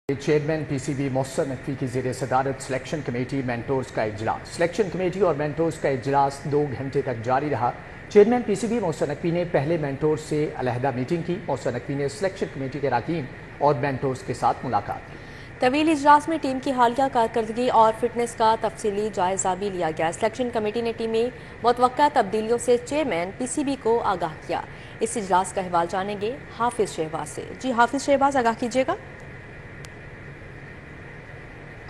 Chairman PCB Mohsin Naqvi की ज़ेर सदारत सिलेक्शन कमेटी मेंटोर्स का इजलास। सिलेक्शन कमेटी और मेंटोर्स का इजलास 2 घंटे तक जारी रहा। चेयरमैन पीसीबी मोहसिन नकवी ने पहले मेंटोर्स से अलहदा मीटिंग की। मोहसिन नकवी ने सिलेक्शन कमेटी के अरकान और मेंटोर्स के साथ मुलाकात की। तवील इजलास में टीम की हालिया कारकर्दगी और फिटनेस का तफसीली जायजा भी लिया गया। सिलेक्शन कमेटी ने टीम में मुतवक्का तब्दीलियों से चेयरमैन पीसीबी को आगाह किया। इस इजलास का अहवाल जानेंगे हाफिज शहबाज से। जी हाफिज शहबाज, आगाह कीजिएगा।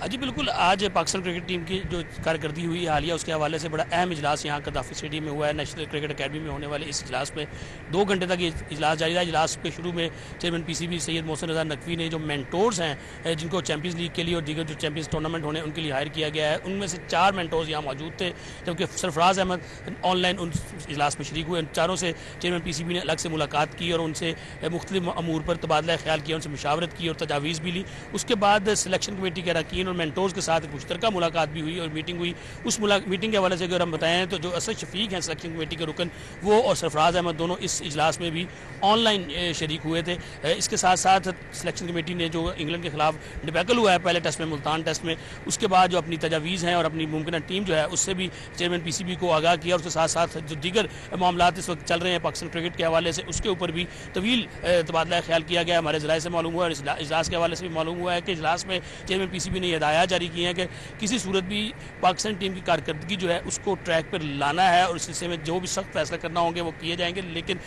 जी बिल्कुल, आज पाकिस्तान क्रिकेट टीम की जो कारकर्दगी हुई हालिया उसके हवाले से बड़ा अहम इजलास यहाँ कदाफी स्टेडियम में हुआ है। नेशनल क्रिकेट अकेडमी में होने वाले इस इजलास में 2 घंटे तक ये इजलास जारी रहा। इजलास के शुरू में चेयरमैन पीसीबी सैयद मोहसिन रज़ा नकवी ने जो मेंटोर्स हैं जिनको चैंपियंस लीग के लिए और दीगर जो चैंपियंस टूर्नामेंट होने उनके लिए हायर किया गया है, उनमें से 4 मेंटोर्स यहाँ मौजूद थे, जबकि सरफराज अहमद ऑनलाइन उन इजलास में शरीक हुए। उन चारों से चेयरमैन पीसीबी ने अलग से मुलाकात की और उनसे मुख्तलिफ अमूर पर तबादला ख्याल किया, उनसे मशावरत की और तजावीज़ भी ली। उसके बाद सिलेक्शन कमेटी के अरकान और मेंटोर्स के साथ मुश्तरका मुलाकात भी हुई और मीटिंग हुई। उस मीटिंग के हवाले से अगर हम बताएं तो जो असद शफीक हैं सिलेक्शन कमेटी के रुकन, वो और सरफराज अहमद दोनों इस इजलास में भी ऑनलाइन शरीक हुए थे। इसके साथ साथ सिलेक्शन कमेटी ने जो इंग्लैंड के खिलाफ डिबैकल हुआ है पहले टेस्ट में, मुल्तान टेस्ट में, उसके बाद जो अपनी तजावीज़ हैं और अपनी मुमकिन टीम जो है उससे भी चेयरमैन पीसीबी को आगाह किया। और उसके साथ साथ जो दीगर मामला इस वक्त चल रहे हैं पाकिस्तान क्रिकेट के हवाले से, उसके ऊपर भी तवील तबादला ख्याल किया गया। हमारे ज़राए से मालूम हुआ और इजलास के हवाले से भी मालूम हुआ है कि इजलास में चेयरमैन पीसीबी ने हिदायत जारी की है कि किसी सूरत भी पाकिस्तान टीम की कारकर्दगी जो है उसको ट्रैक पर लाना है और इस सिलसिले में जो भी सख्त फैसला करना होंगे वो किए जाएंगे, लेकिन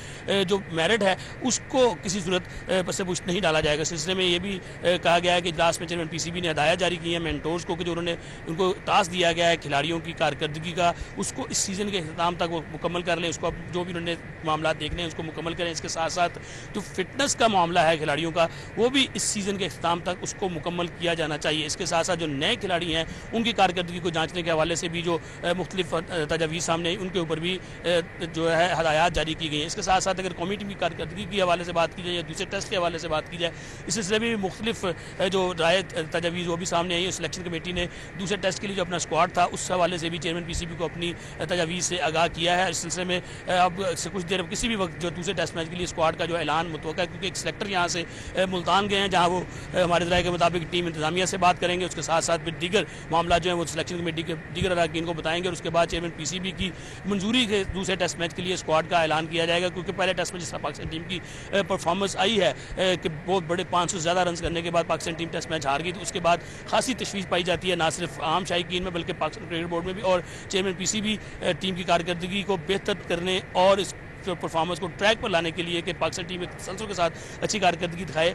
जो मेरिट है उसको किसी सूरत पसे पुश नहीं डाला जाएगा। इस सिलसिले में ये भी कहा गया है कि इजलास में चेयरमैन पीसीबी ने हिदायत जारी की है मेंटोर्स को कि जो उन्होंने उनको टास्क दिया गया है खिलाड़ियों की कारकर्दगी का, उसको इस सीज़न के अख्ताम तक वो मुकम्मल कर लें। उसको अब जो भी उन्होंने मामला देखने हैं उसको मुकम्मल करें। इसके साथ साथ जो फिटनेस का मामला है खिलाड़ियों का, वो भी इस सीज़न के अख्ताम तक उसको मुकम्मल किया जाना चाहिए। इसके साथ साथ जो नए खिलाड़ी हैं उनकी कारकर्दगी को जांचने के हवाले से भी जो मुख्तलिफ तजावीज़ सामने आई उनके ऊपर भी जो है हदायत जारी की गई हैं। इसके साथ साथ अगर कौमी टीम की कारकर्दगी के हवाले से बात की जाए या दूसरे टेस्ट के हवाले से बात की जाए, इस सिलसिले में भी मुख्तलिफ जो राय तजावीज़ वो भी सामने आई है। सिलेक्शन कमेटी ने दूसरे टेस्ट के लिए जो अपना स्क्वाड था उस हवाले से भी चेयरमैन पीसीबी को अपनी तजावीज़ से आगाह किया है। इस सिलसिले में अब से कुछ देर किसी भी वक्त जो दूसरे टेस्ट मैच के लिए स्क्वाड का जो ऐलान मुतवक्का है, क्योंकि एक सेलेक्टर यहाँ से मुल्तान गए हैं जहाँ वो हमारे ज़राए के मुताबिक टीम इंतजामिया से बात करेंगे। उसके साथ साथ फिर दीगर मामला जो है वो सिलेक्शन कमेटी के दीगर अरकान को बताएंगे और उसके बाद चेयरमैन पीसीबी की मंजूरी के दूसरे टेस्ट मैच के लिए स्क्वाड का ऐलान किया जाएगा। क्योंकि पहले टेस्ट में जिस तरह पाकिस्तान टीम की परफॉर्मेंस आई है कि बहुत बड़े 500 से ज़्यादा रन करने के बाद पाकिस्तान टीम टेस्ट मैच हार गई, तो उसके बाद खासी तशवीश पाई जाती है ना सिर्फ आम शायकीन में बल्कि पाकिस्तान क्रिकेट बोर्ड में भी। और चेयरमैन पीसीबी टीम की कारकर्दगी को बेहतर करने और इस परफॉर्मेंस को ट्रैक पर लाने के लिए कि पाकिस्तान टीम एक तसलसल के साथ अच्छी कारकर्दगी दिखाए,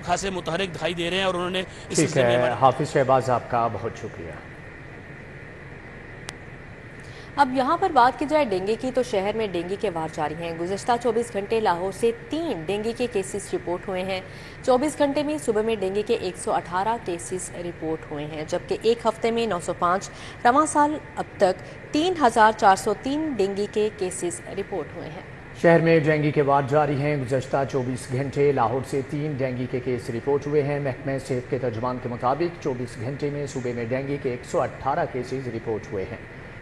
खासे मुतहरिक दिखाई दे रहे हैं। और उन्होंने ठीक है हाफिज शहबाज, आपका बहुत शुक्रिया। अब यहाँ पर बात की जाए डेंगू की, तो शहर में डेंगू के वार जारी हैं। गुज़िश्ता 24 घंटे लाहौर से 3 डेंगू के केसेस रिपोर्ट हुए हैं। 24 घंटे में सुबह में डेंगू के 118 केसेस रिपोर्ट हुए हैं, जबकि एक हफ्ते में 905, रवां साल अब तक 3403 डेंगू के केसेस रिपोर्ट हुए हैं। शहर में डेंगू के वार जारी हैं। गुज़श्ता 24 घंटे लाहौर से 3 डेंगू के केस रिपोर्ट हुए हैं। महकमे सेहत के तर्जुमान के मुताबिक 24 घंटे में सूबे में डेंगू के 118 केसेस रिपोर्ट हुए हैं।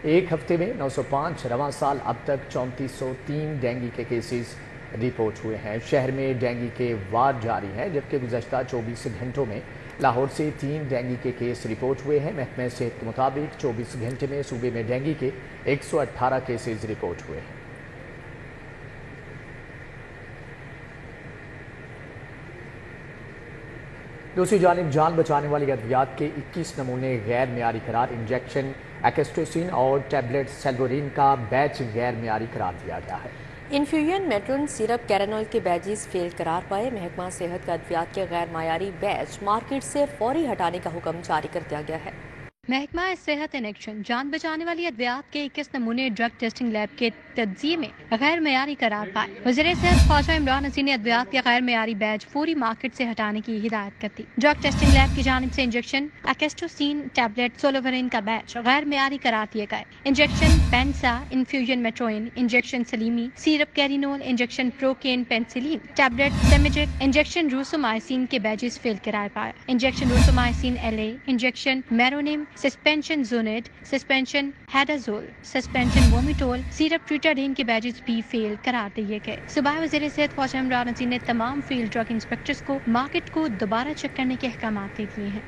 एक हफ्ते में 905, रवां साल अब तक 3403 डेंगू के केसेस रिपोर्ट हुए हैं। शहर में डेंगू के वार जारी हैं, जबकि गुज़श्ता 24 घंटों में लाहौर से 3 डेंगू के केस रिपोर्ट हुए हैं। महकमे सेहत के मुताबिक 24 घंटे में सूबे में डेंगू के 118 केसेस रिपोर्ट हुए हैं। दूसरी जानिब जान बचाने वाली अद्वियात के 21 नमूने गैर मियारी करार, इंजेक्शन एक्स्टोसिन और टैबलेट सेल्वोरिन का बैच गैर मियारी करार दिया गया है। इन्फ्यूजन मेट्रोन सिरप कैरानोल के बैचेस फेल करार पाए। महकमा सेहत का अद्वियात के गैर मायारी बैच मार्केट से फौरी हटाने का हुक्म जारी कर दिया गया है। महकमा सेहत इनेक्शन जान बचाने वाली अद्वियात के 21 नमूने ड्रग टेस्टिंग लैब के तज्जिए में गैर मयारी करार पाए। वज़ीर सेहत ख्वाजा इमरान हसीन ने अद्वियात के गैर मयारी बैच फौरी मार्केट से हटाने की हिदायत कर दी। ड्रग टेस्टिंग लैब की जानिब से इंजेक्शन एक्स्टोसिन, टैबलेट सोलोवरिन का बैच गैर मयारी करार दिए गए। इंजेक्शन पेंसा, इन्फ्यूजन मेट्रोइन, इंजेक्शन सलीमी, सिरप कैरिनोल, इंजेक्शन प्रोकेन पेंसिलिन, टैबलेट सेमेजिक, इंजेक्शन रूसोमाइसिन के बैचेस फेल करार पाए। इंजेक्शन रूसोमाइसिन LA, इंजेक्शन मेरोनिम सस्पेंशन जोनेट, सस्पेंशन हेडाजोल, सस्पेंशन वोमिटोल, सिरप ट्रिटाडीन के बैजेस भी फेल करार दिए गए। सुबह वज़ीर सेहत ख्वाजा इमरान नज़ीर ने तमाम फील्ड ड्रग इंस्पेक्टर्स को मार्केट को दोबारा चेक करने के अहकाम दे दिए हैं।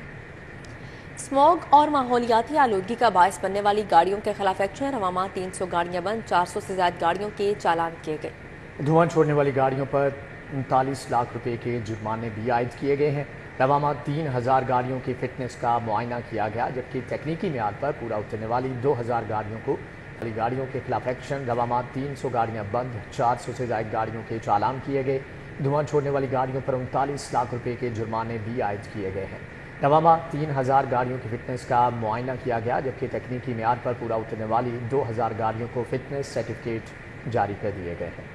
स्मॉग और माहौलियाती आलूगी का बायस बनने वाली गाड़ियों के खिलाफ एक्शन। रवामा 300 गाड़ियां बंद, 400 से ज्यादा गाड़ियों के चालान किए गए। धुआं छोड़ने वाली गाड़ियों पर 39 लाख रुपए के जुर्माने भी आयद किए गए हैं। रवामा 3000 गाड़ियों की फिटनेस का मुआयना किया गया, जबकि तकनीकी मियार पर पूरा उतरने वाली 2000 गाड़ियों के खिलाफ एक्शन। रवामा 300 गाड़ियां बंद, 400 से ज्यादा गाड़ियों के चालान किए गए। धुआं छोड़ने वाली गाड़ियों पर 39 लाख रुपए के जुर्माने भी आयद किए गए हैं। रवामा 3000 गाड़ियों की फिटनेस का मुआयना किया गया, जबकि तकनीकी मियार पर पूरा उतरने वाली 2000 गाड़ियों को फिटनेस सर्टिफिकेट जारी कर दिए गए हैं।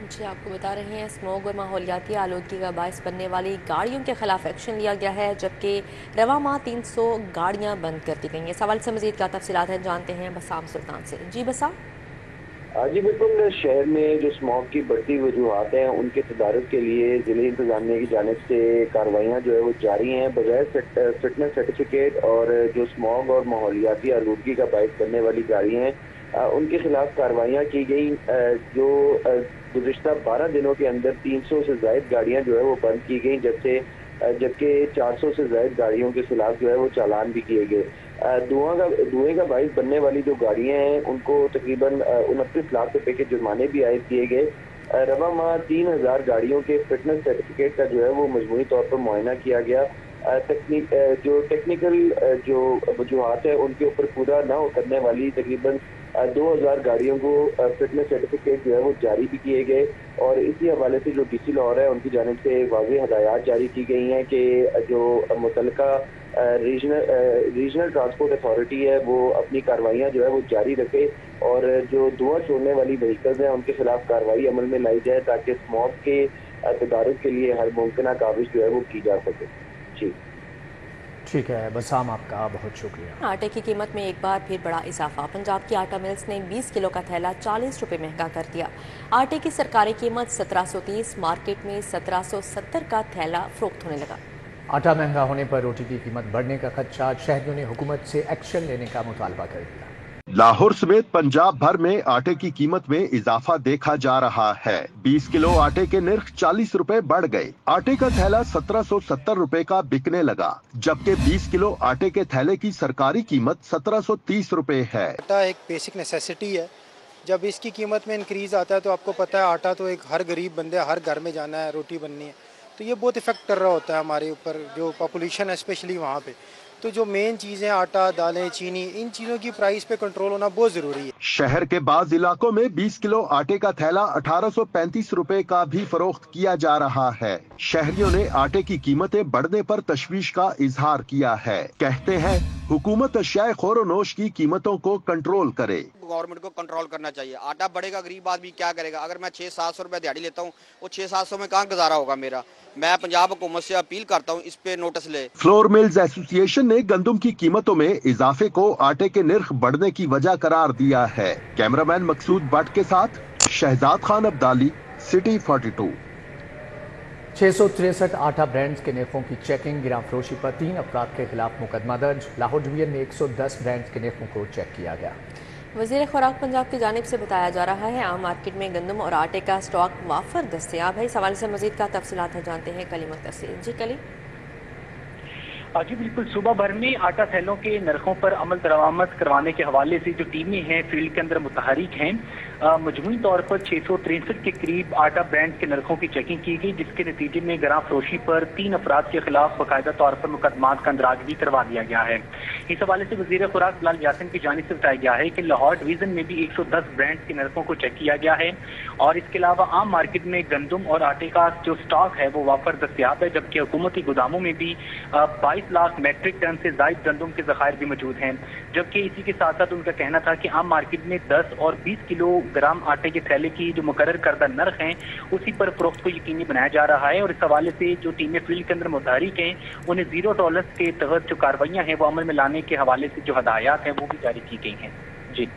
जी, आपको बता रहे हैं स्मोग और माहौलियाती आलूगी का बायस बनने वाली गाड़ियों के खिलाफ एक्शन लिया गया है, जबकि रवामा 300 गाड़ियां बंद कर दी गई हैं। इस हवाले से मजीद क्या तफसीलात हैं जानते हैं बसाम सुल्तान से। जी बसाम। जी बिल्कुल, शहर में जो स्मॉग की बढ़ती वजूहात हैं उनके तदारुक के लिए ज़िले इंतजामिया की जानिब से कार्रवाइयाँ जो है वो जारी हैं। बगैर फिटनेस सर्टिफिकेट और जो स्मॉग और माहौलियाती आलूदगी का बायस बनने वाली गाड़ियाँ हैं उनके खिलाफ कार्रवाइयाँ की गई। जो गुज़िश्ता 12 दिनों के अंदर 300 से ज़ायद गाड़ियाँ जो है वो बंद की गई, जबकि 400 से ज़ायद गाड़ियों के खिलाफ जो है वो चालान भी किए गए। धुएं का बाइस बनने वाली जो गाड़ियां हैं उनको तकरीबन 29 लाख रुपए के जुर्माने भी आयद किए गए। रवामा 3000 गाड़ियों के फिटनेस सर्टिफिकेट का जो है वो मजमूई तौर पर मुआयना किया गया। जो टेक्निकल जो वजूहात है उनके ऊपर पूरा न उतरने वाली तकरीबन 2000 गाड़ियों को फिटनेस सर्टिफिकेट जो है वो जारी भी किए गए। और इसी हवाले से जो डीसी लाहौर है उनकी जानिब से वाज़ेह हदायत जारी की गई हैं कि जो मुतल्लिका रीजनल ट्रांसपोर्ट अथॉरिटी है वो अपनी कार्रवाइयाँ जो है वो जारी रखे और जो धुआं छोड़ने वाली व्हीकल्स हैं उनके खिलाफ कार्रवाई अमल में लाई जाए, ताकि स्मॉग के तदारुक के लिए हर मुमकिन काविश जो है वो की जा सके। जी ठीक है बसाम, आपका बहुत शुक्रिया। आटे की कीमत में एक बार फिर बड़ा इजाफा। पंजाब की आटा मिल्स ने 20 किलो का थैला 40 रुपए महंगा कर दिया। आटे की सरकारी कीमत 1730, मार्केट में 1770 का थैला फरोख्त होने लगा। आटा महंगा होने पर रोटी की कीमत बढ़ने का खदशा, शहरियों ने हुकूमत से एक्शन लेने का मुतालबा कर दिया। लाहौर समेत पंजाब भर में आटे की कीमत में इजाफा देखा जा रहा है। 20 किलो आटे के निर्ख 40 रुपए बढ़ गए। आटे का थैला 1770 रुपए का बिकने लगा, जबकि 20 किलो आटे के थैले की सरकारी कीमत 1730 रुपए है। आटा एक बेसिक नेसेसिटी है। जब इसकी कीमत में इंक्रीज आता है तो आपको पता है आटा तो एक हर गरीब बंदे हर घर में जाना है, रोटी बननी है, तो ये बहुत इफेक्ट कर रहा होता है हमारे ऊपर, जो पॉपुलेशन है स्पेशली वहाँ पे। तो जो मेन चीजें आटा, दालें, चीनी, इन चीजों की प्राइस पे कंट्रोल होना बहुत जरूरी है। शहर के बाज़ इलाकों में 20 किलो आटे का थैला 1835 रुपए का भी फरोख्त किया जा रहा है। शहरियों ने आटे की कीमतें बढ़ने पर तशवीश का इजहार किया है। कहते हैं हुकूमत अशियाए खोरोनोश की कीमतों को कंट्रोल करे। गवर्नमेंट को कंट्रोल करना चाहिए। आटा बढ़ेगा, गरीब आदमी क्या करेगा? अगर मैं 600-700 रुपए दिहाड़ी लेता हूँ, वो 600-700 में कहाँ गुजारा होगा मेरा? मैं पंजाब हुकूमत से अपील करता हूँ, इस पे नोटिस ले। फ्लोर मिल्स एसोसिएशन ने गंदम की कीमतों में इजाफे को आटे के निर्ख बढ़ने की वजह करार दिया है। कैमरामैन मकसूद भट्ट के साथ शहजाद खान अब्दाली, सिटी 42। 663 आटा ब्रांड्स के निर्खों की चेकिंग, गिरां फरोशी पर 3 अफराद के खिलाफ मुकदमा दर्ज। लाहौर डिवीजन में 110 ब्रांड्स के निर्खों को चेक किया गया। वज़ीर खुराक पंजाब की जानिब से बताया जा रहा है आम मार्केट में गंदम और आटे का स्टॉक वाफर दस्तयाब है। इस हवाले से मजीद का तफसीलात है जानते हैं कली मुख्तसिर। जी कली। जी बिल्कुल, सूबा भर में आटा थैलों के नरखों पर अमल दरामद करवाने के हवाले से जो टीमें हैं फील्ड के अंदर मुतहरिक हैं, मजमूई तौर पर 663 के करीब आटा ब्रांड के नरखों की चेकिंग की गई, जिसके नतीजे में गिरां फरोशी पर 3 अफराद के खिलाफ बाकायदा तौर पर मुकदमात का अंदराज भी करवा दिया गया है। इस हवाले से वज़ीर खुराक बिलाल यासिन की जानिब से बताया गया है कि लाहौर डिवीजन में भी 110 ब्रांड के नरखों को चेक किया गया है और इसके अलावा आम मार्केट में गंदम और आटे का जो स्टॉक है वो वाफर दस्तयाब है, जबकि हुकूमती गोदामों में भी 22 लाख मैट्रिक टन से ज्यादा गंदम के ज़खायर भी मौजूद हैं। जबकि इसी के साथ साथ उनका कहना था कि आम मार्केट में 10 और 20 किलोग्राम आटे के थैले की जो मुकर्रर करदा नर्ख हैं उसी पर फरोख्त को यकीनी बनाया जा रहा है। और इस हवाले से जो टीमें फील्ड के अंदर मुतहरिक हैं उन्हें जीरो टॉलरेंस के तहत जो कार्रवाइयाँ हैं वो अमल में लाने के हवाले से जो हदायत हैं वो भी जारी की गई हैं। जी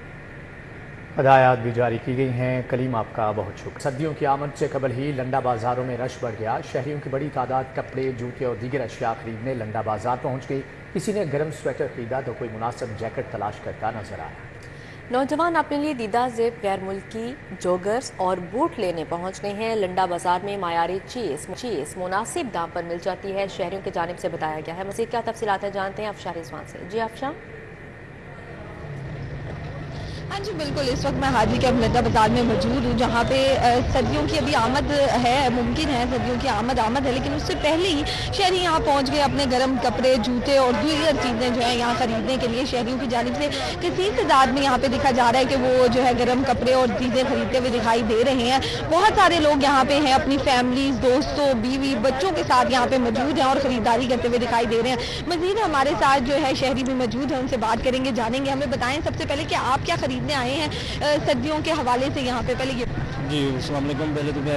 हदायत भी जारी की गई हैं। कलीम, आपका बहुत शुक्र। सर्दियों की आमद से कबल ही लंडा बाजारों में रश बढ़ गया। शहरियों की बड़ी तादाद कपड़े, जूते और दीगर अशिया खरीदने लंडा बाजार पहुंच गई। किसी ने गर्म स्वेटर खरीदा तो कोई मुनासिब जैकेट तलाश करता नजर आया। नौजवान अपने लिए दीदा जेब, गैर मुल्की जोगर्स और बूट लेने पहुंच गए हैं। लंडा बाजार में मायारी चीज़ मुनासिब दाम पर मिल जाती है, शहरियों की जानिब से बताया गया है। मज़ीद क्या तफसीलात है जानते हैं अफशार रिजवान से। जी अफशार। हाँ जी बिल्कुल, इस वक्त मैं हाजी के लंडा बाजार में मौजूद हूँ, जहाँ पे सर्दियों की अभी आमद है, मुमकिन है सर्दियों की आमद है, लेकिन उससे पहले ही शहरी यहाँ पहुँच गए अपने गर्म कपड़े, जूते और दीगर चीज़ें जो है यहाँ खरीदने के लिए। शहरियों की जानिब से किसी तादाद में यहाँ पे देखा जा रहा है कि वो जो है गर्म कपड़े और चीज़ें खरीदते हुए दिखाई दे रहे हैं। बहुत सारे लोग यहाँ पे हैं, अपनी फैमिलीज, दोस्तों, बीवी, बच्चों के साथ यहाँ पे मौजूद हैं और ख़रीदारी करते हुए दिखाई दे रहे हैं। मज़ीद हमारे साथ जो है शहरी भी मौजूद है, उनसे बात करेंगे, जानेंगे। हमें बताएं सबसे पहले कि आप क्या खरीदने आए हैं सर्दियों के हवाले से यहाँ पे? पहले ये जी अस्सलाम वालेकुम। पहले तो मैं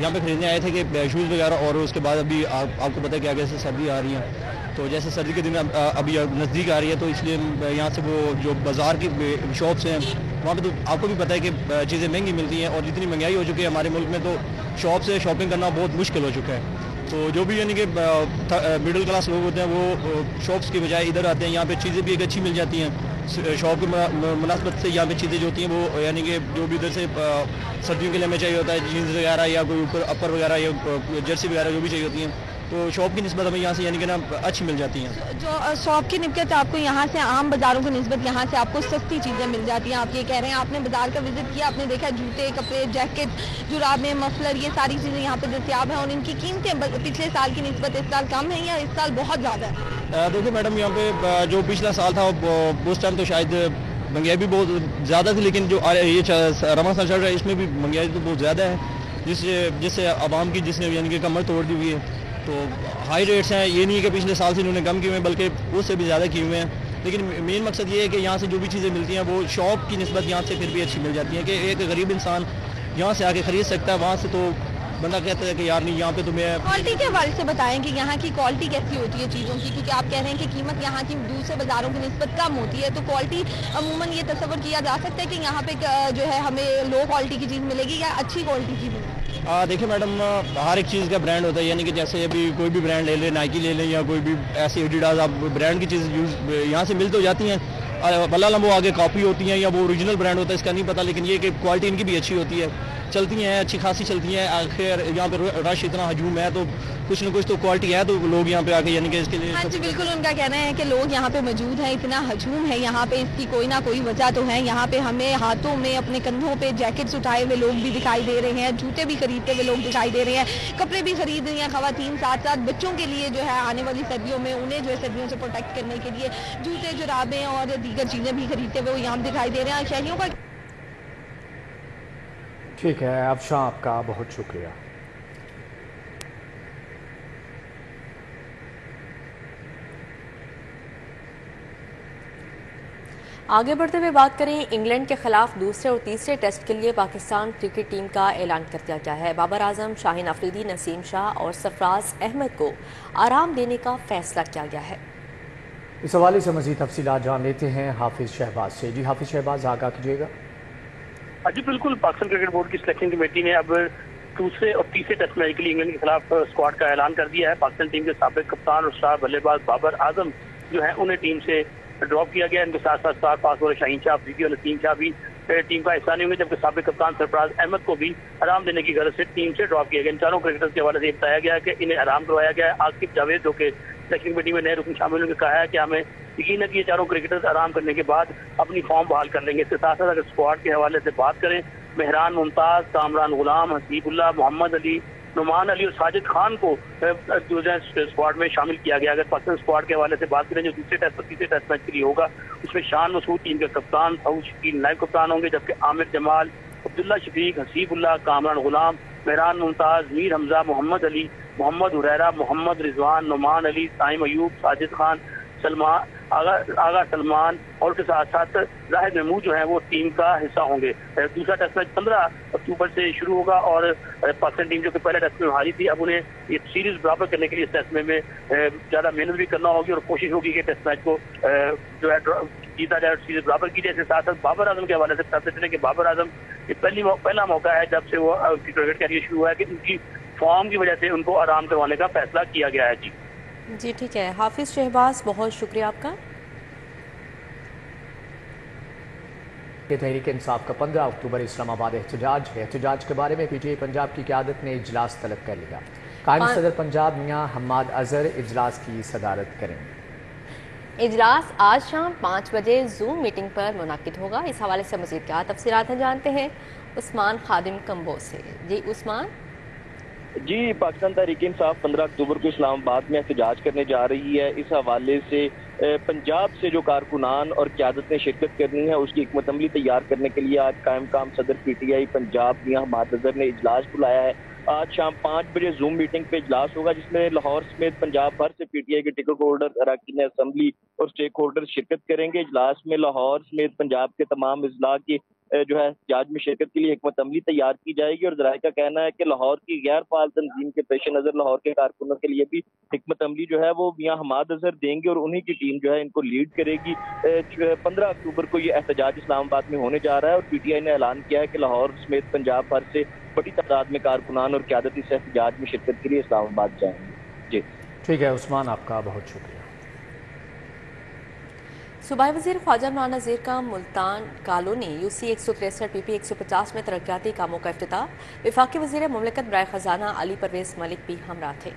यहाँ पे खरीदने आए थे कि शूज़ वगैरह, और उसके बाद अभी आपको पता है कि आगे से सर्दी आ रही है, तो जैसे सर्दी के दिन अभी नज़दीक आ रही है, तो इसलिए यहाँ से वो जो बाज़ार की शॉप्स हैं वहाँ पे तो आपको भी पता है कि चीज़ें महंगी मिलती हैं, और जितनी महंगाई हो चुकी है हमारे मुल्क में, तो शॉप से शॉपिंग करना बहुत मुश्किल हो चुका है। तो जो भी यानी कि मिडिल क्लास लोग होते हैं वो शॉप्स की बजाय इधर आते हैं। यहाँ पे चीज़ें भी एक अच्छी मिल जाती हैं, शॉप की मुनासबत से यहाँ पे चीज़ें जो होती हैं वो यानी कि जो भी इधर से सर्दियों के लिए हमें चाहिए होता है, जीन्स वगैरह या कोई ऊपर अपर वगैरह या जर्सी वगैरह जो भी चाहिए होती हैं, तो शॉप की निस्बत हमें यहाँ से यानी कि ना अच्छी मिल जाती हैं। जो शॉप की निस्बत आपको यहाँ से आम बाज़ारों की निस्बत यहाँ से आपको सस्ती चीज़ें मिल जाती हैं। आप ये कह रहे हैं, आपने बाज़ार का विजिट किया, आपने देखा जूते, कपड़े, जैकेट, जुराबें, मफलर, ये सारी चीज़ें यहाँ पे दस्तियाब हैं, और इनकी कीमतें पिछले साल की निस्बत इस साल कम है या इस साल बहुत ज़्यादा है? देखिए मैडम, यहाँ पे जो पिछला साल था उस टाइम तो शायद महंगाई भी बहुत ज़्यादा थी, लेकिन जो ये रमज़ान चल रहा है इसमें भी महंगाई तो बहुत ज़्यादा है, जिससे आवाम की जिसने यानी कि कमर तोड़ दी हुई है। तो हाई रेट्स हैं, ये नहीं है कि पिछले साल से इन्होंने कम किए हुए हैं, बल्कि उससे भी ज़्यादा किए हुए हैं। लेकिन मेन मकसद ये है कि यहाँ से जो भी चीज़ें मिलती हैं वो शॉप की निस्बत यहाँ से फिर भी अच्छी मिल जाती हैं, कि एक गरीब इंसान यहाँ से आके ख़रीद सकता है। वहाँ से तो बंदा कहता है कि यार नहीं, यहाँ पे तो मैं क्वालिटी के हवाले से बताएं कि यहाँ की क्वालिटी कैसी होती है चीज़ों की, क्योंकि आप कह रहे हैं कि कीमत यहाँ की दूसरे बाज़ारों की निस्बत कम होती है, तो क्वालिटी अमूमन ये तस्वर किया जा सकता है कि यहाँ पे जो है हमें लो क्वालिटी की चीज़ मिलेगी या अच्छी क्वालिटी की मिलेगी? देखिए मैडम, हर एक चीज़ का ब्रांड होता है, यानी कि जैसे अभी कोई भी ब्रांड ले लें, नाइकी ले लें या कोई भी ऐसी एडिडास, आप ब्रांड की चीज़ यहाँ से मिल तो जाती हैं, वल्लाह वो आगे कॉपी होती हैं या वो ओरिजिनल ब्रांड होता है इसका नहीं पता, लेकिन ये कि क्वालिटी इनकी भी अच्छी होती है, चलती हैं, अच्छी खासी चलती हैं। आखिर यहाँ पे रश इतना हजूम है तो कुछ न कुछ तो क्वालिटी है, तो लोग यहाँ पे आके यानी कि इसके लिए। हाँ जी बिल्कुल, उनका कहना है कि लोग यहाँ पे मौजूद हैं, इतना हजूम है यहाँ पे, इसकी कोई ना कोई वजह तो है। यहाँ पे हमें हाथों में, अपने कंधों पे जैकेट्स उठाए हुए लोग भी दिखाई दे रहे हैं, जूते भी खरीदते हुए लोग दिखाई दे रहे हैं, कपड़े भी खरीद रही हैं खवातीन, साथ साथ बच्चों के लिए जो है आने वाली सर्दियों में उन्हें जो है सर्दियों से प्रोटेक्ट करने के लिए जूते, जुराबें और दीगर चीज़ें भी खरीदते हुए यहाँ दिखाई दे रहे हैं शहरियों का। ठीक है अफशां, आपका बहुत शुक्रिया। आगे बढ़ते हुए बात करें, इंग्लैंड के खिलाफ दूसरे और तीसरे टेस्ट के लिए पाकिस्तान क्रिकेट टीम का ऐलान कर दिया गया है। बाबर आजम, शाहीन अफरीदी, नसीम शाह और सरफराज अहमद को आराम देने का फैसला किया गया है। इस हवाले से मज़ीद तफसीलात जान लेते हैं हाफिज शहबाज से। जी हाफिज शहबाज, आगाह कीजिएगा। जी बिल्कुल, पाकिस्तान क्रिकेट बोर्ड की सिलेक्शन कमेटी ने अब दूसरे और तीसरे टेस्ट मैच के लिए इंग्लैंड के खिलाफ स्क्वाड का ऐलान कर दिया है। पाकिस्तान टीम के साबिक कप्तान और स्टार बल्लेबाज बाबर आजम जो है उन्हें टीम से ड्रॉप किया गया। इनके साथ साथ स्टार पास बॉलर शाहीन शाह अफरीदी और नसीम शाह भी टीम का हिस्सा नहीं होंगे, जबकि साबिक कप्तान सरफराज अहमद को भी आराम देने की गरज से टीम से ड्रॉप किया गया। इन चारों क्रिकेटर्स के हवाले से बताया गया है कि इन्हें आराम करवाया गया है। आसिफ जावेद जो कि सिलेक्शन कमेटी में नए रुकन शामिल होकर कहा है कि हमें यकीन है कि ये चारों क्रिकेटर्स आराम करने के बाद अपनी फॉर्म बहाल कर लेंगे। इसके साथ साथ अगर स्क्वाड के हवाले से बात करें, मेहरान मुमताज, कामरान गुलाम, हसीबुल्लाह, मोहम्मद अली, नुमान अली और साजिद खान को स्क्वाड में शामिल किया गया। अगर पाकिस्तान स्क्वाड के हवाले से बात करें, जो दूसरे टेस्ट और तीसरे टेस्ट मैच के लिए होगा, उसमें शान मसूद टीम के कप्तान, सऊद शकील नायब कप्तान होंगे, जबकि आमिर जमाल, अब्दुल्ला शफीक, हसीबुल्लाह, कामरान गुलाम, मेहरान मुमताज, मीर हमजा, मोहम्मद अली, मोहम्मद हुरैरा, मोहम्मद रिजवान, नुमान अली, साइम अयूब, साजिद खान, सलमान آغا سلمان اور اس کے ساتھ ساتھ زاہد محمود جو ہیں وہ ٹیم کا حصہ ہوں گے. دوسرا ٹیسٹ میچ 15 اکتوبر سے شروع ہوگا اور پاکستان ٹیم جو کہ پہلے ٹیسٹ میں ہاری تھی اب انہیں یہ سیریز برابر کرنے کے لیے اس ٹیسٹ میں زیادہ محنت بھی کرنا ہوگی اور کوشش ہوگی کہ ٹیسٹ میچ کو جو ہے جیتا جائے اور سیریز برابر کی جائے. اس کے ساتھ ساتھ بابر اعظم کے حوالے سے بتاتے چلیں کہ بابر اعظم یہ پہلا موقع ہے جب سے وہ کرکٹ کیریئر شروع ہوا ہے کہ ان کی فارم کی وجہ سے ان کو آرام کروانے کا فیصلہ کیا گیا ہے. جی ٹھیک ہے. حافظ شہباز بہت شکریہ آپ کا. تحریک انصاف کا 15 اکتوبر اسلام آباد احتجاج کے بارے میں پی ٹی آئی پنجاب کی قیادت نے اجلاس طلب کر لیا. قائم صدر پنجاب میاں حماد اظہر اجلاس کی صدارت کریں گے. اجلاس آج شام 5 بجے زوم میٹنگ پر منعقد ہوگا. اس حوالے سے مزید کیا تفصیلات ہیں جانتے ہیں عثمان خادم کمبو سے. جی عثمان. جی پاکستان تحریک انصاف 15 اکتوبر کو اسلام آباد میں احتجاج کرنے جا رہی ہے. اس حوالے سے پنجاب سے جو کارکنان اور قیادت نے شرکت کرنی ہے اس کی حکمت عملی تیار کرنے کے لیے آج قائم مقام صدر پی ٹی آئی پنجاب میاں حماد اظہر نے اجلاس بلایا ہے. آج شام 5 بجے زوم میٹنگ پہ اجلاس ہوگا جس میں لاہور سمیت پنجاب بھر سے پی ٹی آئی کے ٹکٹ ہولڈر اراکین اسمبلی اور اسٹیک ہولڈر شرکت کریں گے. اجلاس میں لاہور سمیت پنجاب کے تمام اضلاع کی جو ہے احتجاج میں شرکت کے لیے حکمت عملی تیار کی جائے گی اور ذرائع کا کہنا ہے کہ لاہور کی غیر فعال تنظیم کے پیش نظر لاہور کے کارکنوں کے لیے بھی حکمت عملی جو ہے وہ میاں حماد اظہر دیں گے اور انہی کی ٹیم جو ہے ان کو لیڈ کرے گی. 15 اکتوبر کو یہ احتجاج اسلام آباد میں ہونے جا رہا ہے اور پی ٹی آئی نے اعلان کیا ہے کہ لاہور سمیت پنجاب بھر سے بڑی تعداد میں کارکنان اور قیادت اس احتجاج میں شرکت کے لیے اسلام آباد جائیں گے. جی ٹھیک ہے عثمان آپ کا بہت شکریہ. صوبائی وزیر خواجہ عمران نذیر کا ملتان کالونی یو سی 163 پی پی 150 میں ترقیاتی کاموں کا افتتاح. وفاقی وزیر مملکت برائے خزانہ علی پرویز ملک بھی ہمراہ تھے.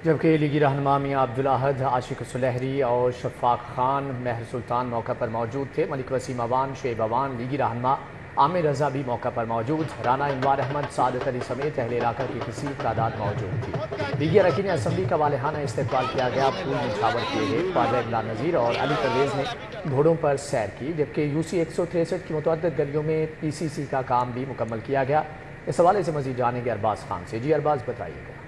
جبکہ لیگی رہنما میاں عبدالاحد عاشق سلہری اور شفاق خان مہر سلطان موقع پر موجود تھے. ملک وسیم اوان شعیب اوان لیگی رہنما عامر رضا بھی موقع پر موجود. رانا انوار احمد سعادت علی سمیت اہل علاقہ کی کثیر تعداد موجود تھی. لیگی اراکین اسمبلی کا والہانہ استقبال کیا گیا. پھول نچھاور کیے گئے. خواجہ عمران نذیر اور علی پرویز نے گھوڑوں پر سیر کی. جبکہ یو سی 163 کی متعدد گلیوں میں پی سی سی کا کام بھی مکمل کیا گیا. اس حوالے سے مزید جانیں گے ارباز خان سے. جی ارباز بتائیے گا.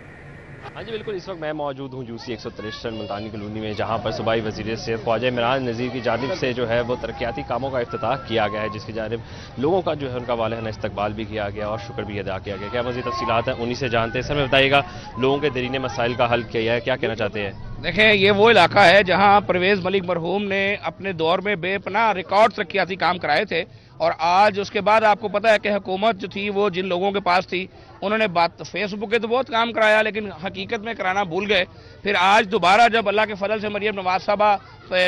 ہاں جی بالکل. اس وقت میں موجود ہوں یو سی 163 ملتانی کالونی میں جہاں پر صوبائی وزیر صحت خواجہ عمران نذیر کی جانب سے جو ہے وہ ترقیاتی کاموں کا افتتاح کیا گیا ہے جس کی جانب لوگوں کا جو ہے ان کا والہانہ استقبال بھی کیا گیا اور شکر بھی ادا کیا گیا. کیا مزید تفصیلات ہیں انہی سے جانتے ہیں. سر میں بتائیے گا لوگوں کے دیرینہ مسائل کا حل کیا ہے, کیا کہنا چاہتے ہیں؟ دیکھیں یہ وہ علاقہ ہے جہاں پرویز ملک مرحوم نے اپنے دور میں بے پناہ ریکارڈ ترقیاتی کام کرائے تھے اور آج اس کے بعد آپ کو پتہ ہے کہ حکومت جو تھی وہ جن لوگوں کے پاس تھی انہوں نے فیس بک کے تو بہت کام کرایا لیکن حقیقت میں کرانا بھول گئے. پھر آج دوبارہ جب اللہ کے فضل سے مریم نواز صاحبہ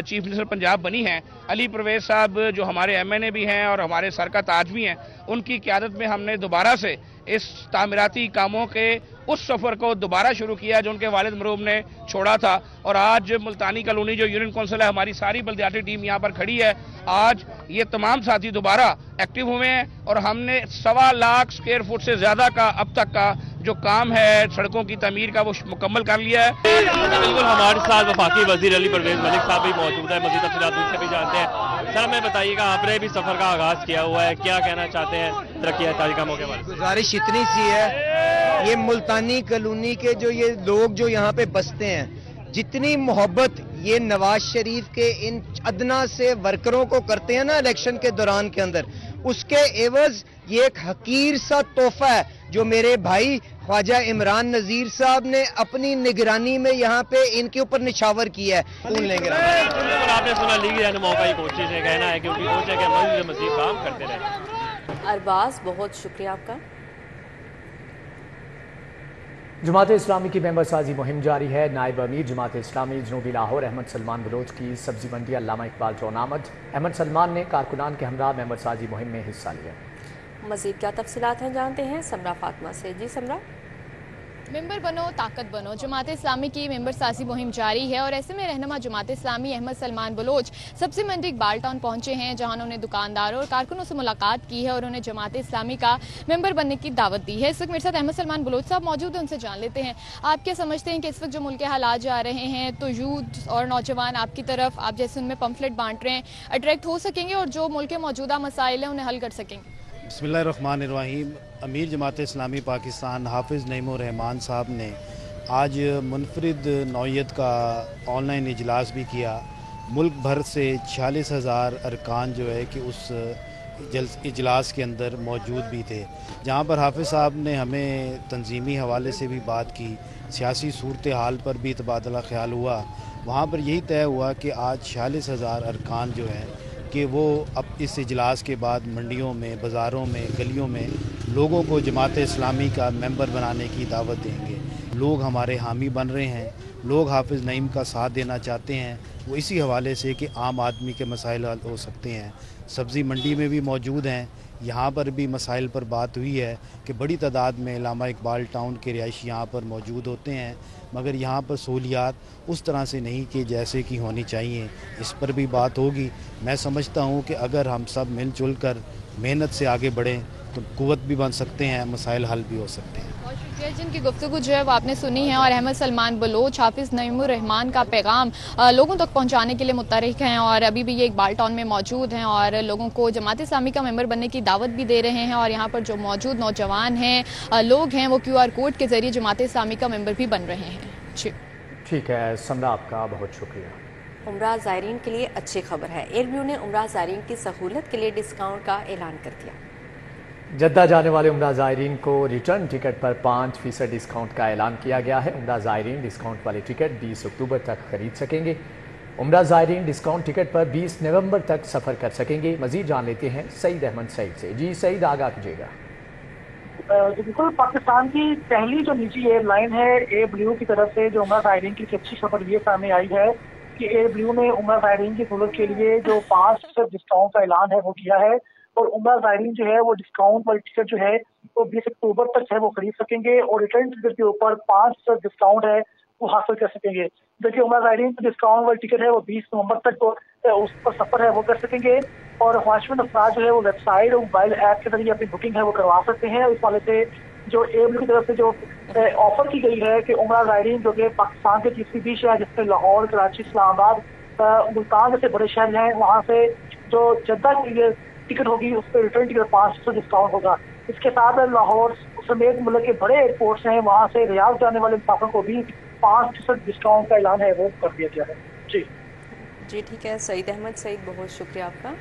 چیف منسٹر پنجاب بنی ہیں, علی پرویز صاحب جو ہمارے ایم این اے بھی ہیں اور ہمارے سر کا تاج بھی ہیں, ان کی قیادت میں ہم نے دوبارہ سے اس تعمیراتی کاموں کے اس سفر کو دوبارہ شروع کیا جو ان کے والد مرحوم نے چھوڑا تھا. اور آج ملتانی کالونی جو یونین کونسل ہے ہماری ساری بلدیاتی ٹیم یہاں پر کھڑی ہے. آج یہ تمام ساتھی دوبارہ ایکٹیو ہوئے ہیں اور ہم نے 1.25 لاکھ اسکوائر فٹ سے زیادہ کا اب تک کا جو کام ہے سڑکوں کی تعمیر کا وہ مکمل کر لیا ہے. بالکل ہمارے ساتھ وفاقی وزیر علی پرویز ملک صاحب بھی موجود ہے. مزید تفصیلات ان سے بھی جانتے ہیں. سر ہمیں بتائیے گا آپ نے بھی سفر کا آغاز کیا ہوا ہے, کیا کہنا چاہتے ہیں ترقیاتی کاموں کے بارے میں؟ گزارش اتنی سی ہے یہ ملتانی کالونی کے جو یہ لوگ جو یہاں پہ بستے ہیں جتنی محبت یہ نواز شریف کے ان ادنا سے ورکروں کو کرتے ہیں نا الیکشن کے دوران کے اندر, اس کے عوض یہ ایک حقیر سا تحفہ ہے جو میرے بھائی خواجہ عمران نذیر صاحب نے اپنی نگرانی میں یہاں پہ ان کے اوپر نچھاور کیا ہے. آپ نے سنا لیگی رہنماؤں کا یہ کوشش ہے, کہنا ہے کہ ان کی کوشش ہے کہ مزید کام کرتے رہیں. ارباز بہت شکریہ آپ کا. جماعت اسلامی کی ممبر سازی مہم جاری ہے. نائب امیر جماعت اسلامی جنوبی لاہور احمد سلمان بلوچ کی سبزی منڈی علامہ اقبال چون آمد. احمد سلمان نے کارکنان کے ہمراہ ممبر سازی مہم میں حصہ لیا. مزید کیا تفصیلات ہیں جانتے ہیں سمرا فاطمہ سے. جی سمرا. ممبر بنو طاقت بنو جماعت اسلامی کی ممبر سازی مہم جاری ہے اور ایسے میں رہنما جماعت اسلامی احمد سلمان بلوچ سبزی منڈی اقبال ٹاؤن پہنچے ہیں جہاں انہوں نے دکانداروں اور کارکنوں سے ملاقات کی ہے اور انہیں جماعت اسلامی کا ممبر بننے کی دعوت دی ہے. اس وقت میرے ساتھ احمد سلمان بلوچ صاحب موجود ہیں, ان سے جان لیتے ہیں آپ کیا سمجھتے ہیں کہ اس وقت جو ملک کے حالات جا رہے ہیں تو یوتھ اور نوجوان آپ کی طرف آپ جیسے ان میں پمفلٹ بانٹ رہے ہیں اٹریکٹ ہو سکیں گے اور جو ملک کے موجودہ مسائل ہیں انہیں حل کر سکیں گے؟ بسم اللہ الرحمن الرحیم. امیر جماعت اسلامی پاکستان حافظ نعیم الرحمان صاحب نے آج منفرد نوعیت کا آن لائن اجلاس بھی کیا मुल्क भर से 46,000 अरकान जो है कि उस इजलास के अंदर मौजूद भी थे, जहाँ पर हाफिज़ साहब ने हमें तंजीमी हवाले से भी बात की, सियासी सूरत हाल पर भी तबादला ख्याल हुआ। वहाँ पर यही तय हुआ कि आज 46,000 अरकान जो हैं कि वो अब इस इजलास के बाद मंडियों में, बाज़ारों में, गलियों में लोगों को जमात इस्लामी का मेंबर बनाने की दावत देंगे। लोग हमारे हामी बन रहे हैं, लोग हाफिज़ नईम का साथ देना चाहते हैं, वो इसी हवाले से कि आम आदमी के मसाइल हल हो सकते हैं। सब्ज़ी मंडी में भी मौजूद हैं, यहाँ पर भी मसाइल पर बात हुई है कि बड़ी तादाद में इलामा इकबाल टाउन के रिहायशी यहाँ पर मौजूद होते हैं, मगर यहाँ पर सहूलियात उस तरह से नहीं कि जैसे कि होनी चाहिए, इस पर भी बात होगी। मैं समझता हूँ कि अगर हम सब मिलजुल कर मेहनत से आगे बढ़ें तो कुव्वत भी बन सकते हैं, मसाइल हल भी हो सकते हैं। बहुत शुक्रिया। जिनकी गुफ्तगू जो है वो आपने सुनी है और अहमद सलमान बलोच हाफिज़ नईमुर रहमान का पैगाम लोगों तक पहुंचाने के लिए मुतहरिक हैं और अभी भी ये इकबाल टाउन में मौजूद हैं और लोगों को जमात इस्लामी का मेंबर बनने की दावत भी दे रहे हैं। और यहाँ पर जो मौजूद नौजवान हैं, लोग हैं, वो QR कोड के जरिए जमात इस्लामी का मेंबर भी बन रहे हैं। जी ठीक है समरा, आपका बहुत शुक्रिया। उम्रा ज़ायरीन के लिए अच्छी खबर है। एयरब्लू ने उम्रा ज़ायरीन की सहूलत के लिए डिस्काउंट का ऐलान कर दिया। जद्दा जाने वाले उम्रा ज़ायरीन को रिटर्न टिकट पर 5% डिस्काउंट का ऐलान किया गया है। उम्रा ज़ायरीन डिस्काउंट वाले टिकट 20 अक्टूबर तक खरीद सकेंगे। उम्रा ज़ायरीन डिस्काउंट टिकट पर 20 नवंबर तक सफ़र कर सकेंगे। मज़ीद जान लेते हैं सईद अहमद सईद से। जी सईद, आगाह कीजिएगा। बिल्कुल, पाकिस्तान की पहली जो निजी एयरलाइन है एयरब्लू की तरफ से जो उम्रा ज़ायरीन की अच्छी खबर ये सामने आई है कि एयरब्लू ने उम्रा ज़ायरीन की सहूलत के लिए जो 5% डिस्काउंट का ऐलान है वो किया है और उम्रा ज़ायरीन जो है वो डिस्काउंट वाली टिकट जो है वो 20 अक्टूबर तक है वो खरीद सकेंगे और रिटर्न टिकट के ऊपर 5% डिस्काउंट है वो हासिल कर सकेंगे। देखिए, उम्रा ज़ायरीन की डिस्काउंट वाली टिकट है वो 20 नवंबर तक उस पर सफर है वो कर सकेंगे और ख्वाहिशमंद अफराद जो है वो वेबसाइट और मोबाइल ऐप के जरिए अपनी बुकिंग है वो करवा सकते हैं। इस वाले से जो एयरब्लू की तरफ से जो ऑफर की गई है कि उम्रा ज़ायरीन जो कि पाकिस्तान के तीसरी भी शहर जिसमें लाहौर, कराची, इस्लामाबाद, मुल्तान जैसे बड़े शहर हैं, वहाँ से जो जद्दा के लिए टिकट होगी उस पर रिटर्न टिकट 5% डिस्काउंट होगा। इसके साथ लाहौर समेत मुल्क के बड़े एयरपोर्ट्स हैं, वहाँ से रियाद जाने वाले मुसाफिरों को भी 5% डिस्काउंट का ऐलान है वो कर दिया गया है। जी ठीक है सईद अहमद सईद, बहुत शुक्रिया आपका।